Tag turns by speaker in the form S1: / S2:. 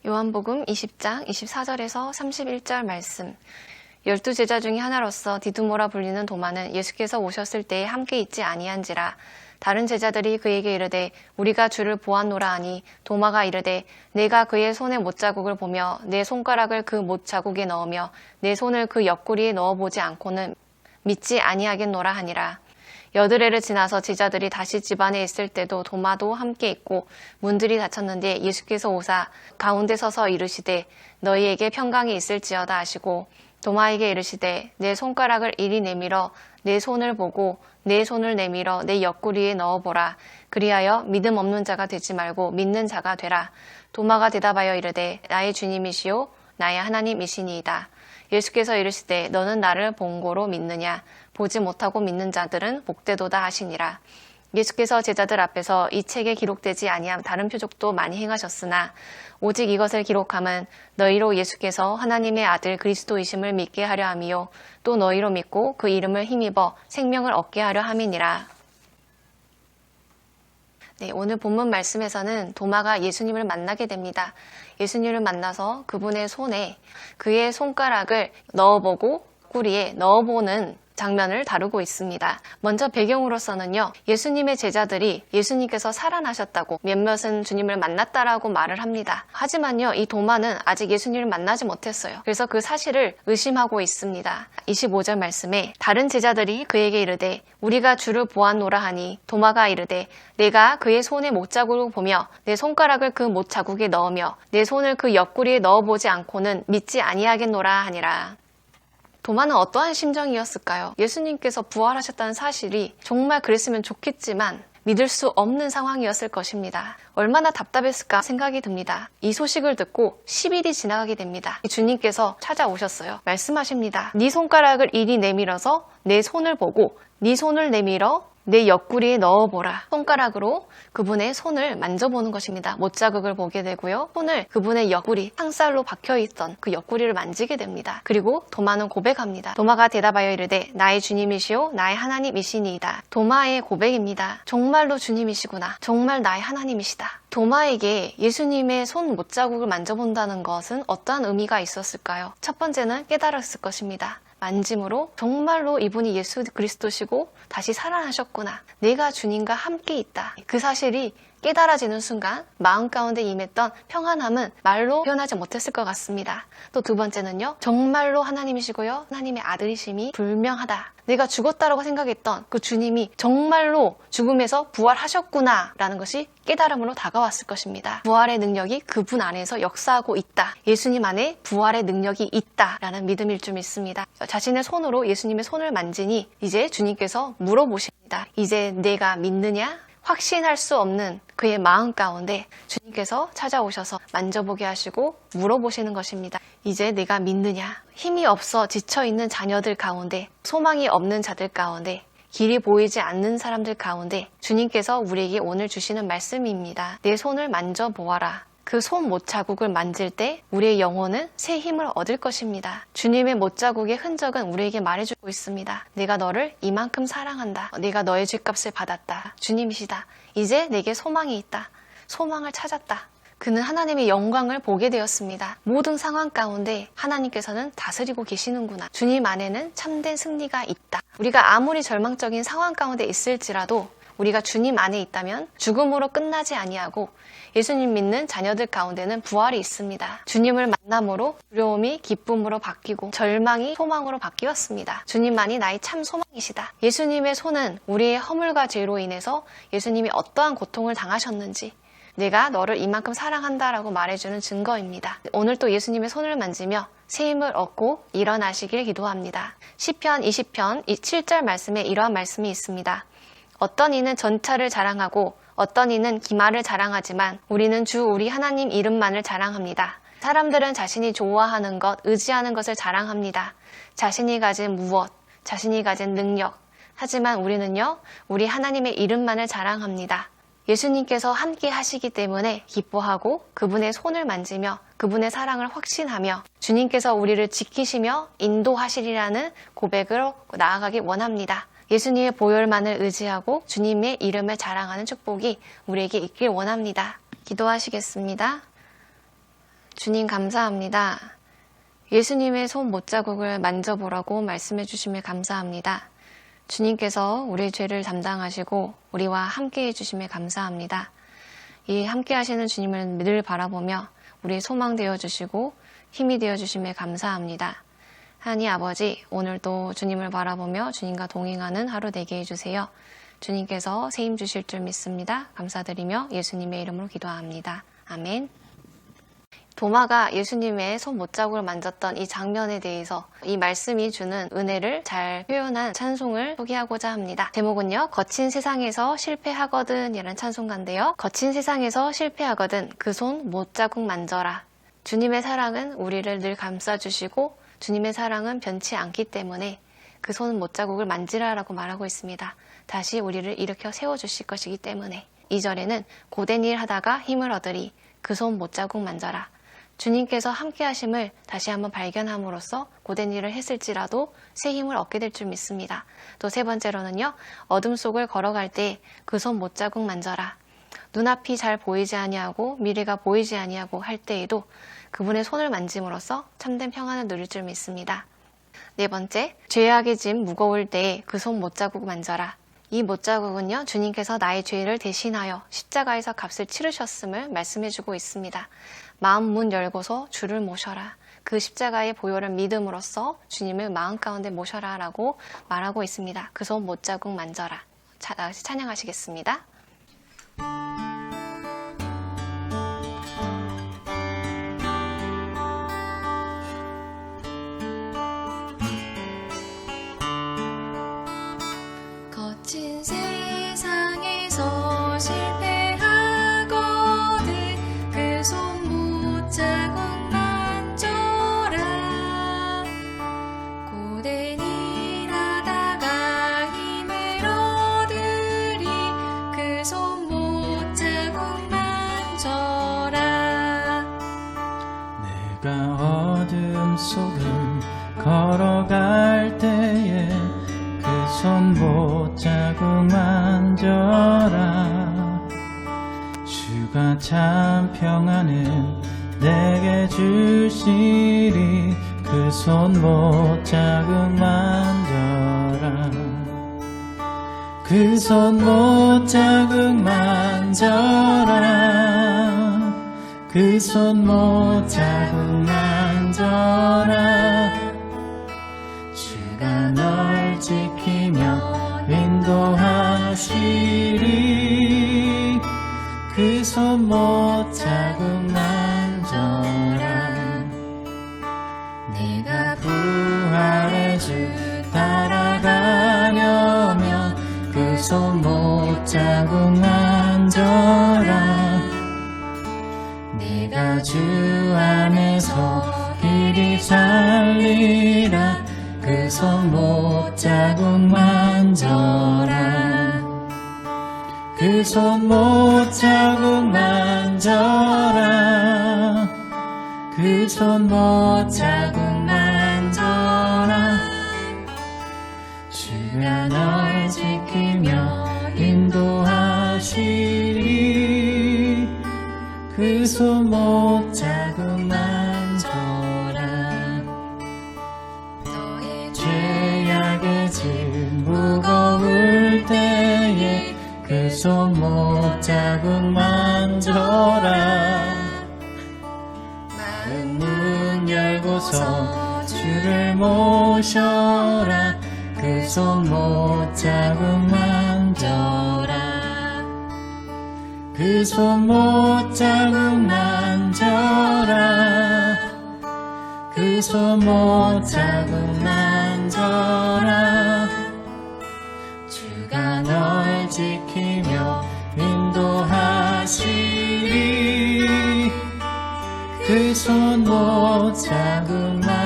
S1: 요한복음 20장 24절에서 31절 말씀. 12제자 중에 하나로서 디두모라 불리는 도마는 예수께서 오셨을 때에 함께 있지 아니한지라. 다른 제자들이 그에게 이르되 우리가 주를 보았노라 하니 도마가 이르되 내가 그의 손에 못자국을 보며 내 손가락을 그 못자국에 넣으며 내 손을 그 옆구리에 넣어보지 않고는 믿지 아니하겠노라 하니라. 여드레를 지나서 제자들이 다시 집안에 있을 때도 도마도 함께 있고 문들이 닫혔는데 예수께서 오사 가운데 서서 이르시되 너희에게 평강이 있을지어다 하시고 도마에게 이르시되 내 손가락을 이리 내밀어 내 손을 보고 내 손을 내밀어 내 옆구리에 넣어보라. 그리하여 믿음 없는 자가 되지 말고 믿는 자가 되라. 도마가 대답하여 이르되 나의 주님이시요 나의 하나님이시니이다. 예수께서 이르시되 너는 나를 본고로 믿느냐. 보지 못하고 믿는 자들은 복되도다 하시니라. 예수께서 제자들 앞에서 이 책에 기록되지 아니한 다른 표적도 많이 행하셨으나 오직 이것을 기록함은 너희로 예수께서 하나님의 아들 그리스도이심을 믿게 하려 함이요 또 너희로 믿고 그 이름을 힘입어 생명을 얻게 하려 함이니라. 네, 오늘 본문 말씀에서는 도마가 예수님을 만나게 됩니다. 예수님을 만나서 그분의 손에 그의 손가락을 넣어보고 꼬리에 넣어보는 장면을 다루고 있습니다. 먼저 배경으로서는요, 예수님의 제자들이 예수님께서 살아나셨다고 몇몇은 주님을 만났다라고 말을 합니다. 하지만요, 이 도마는 아직 예수님을 만나지 못했어요. 그래서 그 사실을 의심하고 있습니다. 25절 말씀에 다른 제자들이 그에게 이르되 우리가 주를 보았노라 하니 도마가 이르되 내가 그의 손에 못자국을 보며 내 손가락을 그 못자국에 넣으며 내 손을 그 옆구리에 넣어보지 않고는 믿지 아니하겠노라 하니라. 도마는 어떠한 심정이었을까요? 예수님께서 부활하셨다는 사실이 정말 그랬으면 좋겠지만 믿을 수 없는 상황이었을 것입니다. 얼마나 답답했을까 생각이 듭니다. 이 소식을 듣고 10일이 지나가게 됩니다. 주님께서 찾아오셨어요. 말씀하십니다. 네 손가락을 이리 내밀어서 내 손을 보고 네 손을 내밀어 내 옆구리에 넣어보라. 손가락으로 그분의 손을 만져보는 것입니다. 못자국을 보게 되고요. 손을 그분의 옆구리, 상살로 박혀있던 그 옆구리를 만지게 됩니다. 그리고 도마는 고백합니다. 도마가 대답하여 이르되 나의 주님이시오 나의 하나님이시니이다. 도마의 고백입니다. 정말로 주님이시구나. 정말 나의 하나님이시다. 도마에게 예수님의 손 못자국을 만져본다는 것은 어떠한 의미가 있었을까요? 첫 번째는 깨달았을 것입니다. 만짐으로 정말로 이분이 예수 그리스도시고 다시 살아나셨구나. 내가 주님과 함께 있다. 그 사실이 깨달아지는 순간 마음 가운데 임했던 평안함은 말로 표현하지 못했을 것 같습니다. 또 두 번째는요. 정말로 하나님이시고요. 하나님의 아들이심이 분명하다. 내가 죽었다라고 생각했던 그 주님이 정말로 죽음에서 부활하셨구나 라는 것이 깨달음으로 다가왔을 것입니다. 부활의 능력이 그분 안에서 역사하고 있다. 예수님 안에 부활의 능력이 있다라는 믿음일 줄 믿습니다. 자신의 손으로 예수님의 손을 만지니 이제 주님께서 물어보십니다. 이제 내가 믿느냐? 확신할 수 없는 그의 마음 가운데 주님께서 찾아오셔서 만져보게 하시고 물어보시는 것입니다. 이제 내가 믿느냐? 힘이 없어 지쳐있는 자녀들 가운데, 소망이 없는 자들 가운데, 길이 보이지 않는 사람들 가운데 주님께서 우리에게 오늘 주시는 말씀입니다. 내 손을 만져보아라. 그 손 못자국을 만질 때 우리의 영혼은 새 힘을 얻을 것입니다. 주님의 못자국의 흔적은 우리에게 말해주고 있습니다. 내가 너를 이만큼 사랑한다. 내가 너의 죗값을 받았다. 주님이시다. 이제 내게 소망이 있다. 소망을 찾았다. 그는 하나님의 영광을 보게 되었습니다. 모든 상황 가운데 하나님께서는 다스리고 계시는구나. 주님 안에는 참된 승리가 있다. 우리가 아무리 절망적인 상황 가운데 있을지라도 우리가 주님 안에 있다면 죽음으로 끝나지 아니하고 예수님 믿는 자녀들 가운데는 부활이 있습니다. 주님을 만남으로 두려움이 기쁨으로 바뀌고 절망이 소망으로 바뀌었습니다. 주님만이 나의 참 소망이시다. 예수님의 손은 우리의 허물과 죄로 인해서 예수님이 어떠한 고통을 당하셨는지 내가 너를 이만큼 사랑한다라고 말해주는 증거입니다. 오늘 또 예수님의 손을 만지며 새 힘을 얻고 일어나시길 기도합니다. 시편 20편 7절 말씀에 이러한 말씀이 있습니다. 어떤 이는 전차를 자랑하고 어떤 이는 기마를 자랑하지만 우리는 주 우리 하나님 이름만을 자랑합니다. 사람들은 자신이 좋아하는 것, 의지하는 것을 자랑합니다. 자신이 가진 무엇, 자신이 가진 능력. 하지만 우리는요, 우리 하나님의 이름만을 자랑합니다. 예수님께서 함께 하시기 때문에 기뻐하고 그분의 손을 만지며 그분의 사랑을 확신하며 주님께서 우리를 지키시며 인도하시리라는 고백으로 나아가기 원합니다. 예수님의 보혈만을 의지하고 주님의 이름을 자랑하는 축복이 우리에게 있길 원합니다. 기도하시겠습니다. 주님 감사합니다. 예수님의 손 못자국을 만져보라고 말씀해 주심에 감사합니다. 주님께서 우리의 죄를 담당하시고 우리와 함께 해주심에 감사합니다. 이 함께 하시는 주님을 늘 바라보며 우리의 소망 되어주시고 힘이 되어주심에 감사합니다. 하나님 아버지, 오늘도 주님을 바라보며 주님과 동행하는 하루 되게 해주세요. 주님께서 세임 주실 줄 믿습니다. 감사드리며 예수님의 이름으로 기도합니다. 아멘. 도마가 예수님의 손 못자국을 만졌던 이 장면에 대해서 이 말씀이 주는 은혜를 잘 표현한 찬송을 소개하고자 합니다. 제목은요, 거친 세상에서 실패하거든 이라는 찬송가인데요. 거친 세상에서 실패하거든 그 손 못자국 만져라. 주님의 사랑은 우리를 늘 감싸주시고 주님의 사랑은 변치 않기 때문에 그 손 못자국을 만지라라고 말하고 있습니다. 다시 우리를 일으켜 세워주실 것이기 때문에 2절에는 고된 일 하다가 힘을 얻으리 그 손 못자국 만져라. 주님께서 함께 하심을 다시 한번 발견함으로써 고된 일을 했을지라도 새 힘을 얻게 될 줄 믿습니다. 또 세 번째로는요, 어둠 속을 걸어갈 때 그 손 못자국 만져라. 눈앞이 잘 보이지 아니하고 미래가 보이지 아니하고 할 때에도 그분의 손을 만짐으로써 참된 평안을 누릴 줄 믿습니다. 네 번째, 죄악의 짐 무거울 때에 그 손 못자국 만져라. 이 못자국은요, 주님께서 나의 죄를 대신하여 십자가에서 값을 치르셨음을 말씀해주고 있습니다. 마음 문 열고서 주를 모셔라. 그 십자가의 보혈을 믿음으로써 주님을 마음 가운데 모셔라 라고 말하고 있습니다. 그 손 못자국 만져라. 다시 찬양하시겠습니다.
S2: 거친 세상에서 실패하거든 그 손 못자국 만져라. 고된 일 하다가 힘을 얻으리 그 손 못자국 만져라.
S3: 내가 어둠 속을 걸어갈 때에 그 손 못자국 만져라. 주가 참 평안을 내게 주시리 그 손 못자국 만져라. 그 손 못자국 만져라. 그 손 못자국 만져라. 주가 널 지키며 인도하시리 그 손 못자국 만져라. 네가 부활의 주 따라가려면 그 손 못자국 만져라. 네가 주 안에서 길이 살리라 그 손 못자국 만져라. 그 손 못자국 만져라. 그 손 못자국 만져라. 주가 널 지키며 인도하시리 그 손 못자국 만져라.
S2: 너의
S3: 죄악의 짐 무거울 때에 그 손 못자국 만져라. 마음 문 열고서 주를 모셔라. 그 손 못자국 만져라. 그 손 못자국 만져라. 그 손 못자국 만져라. 주가 널 지키며 인도하시리 그 손 못자국 만져라.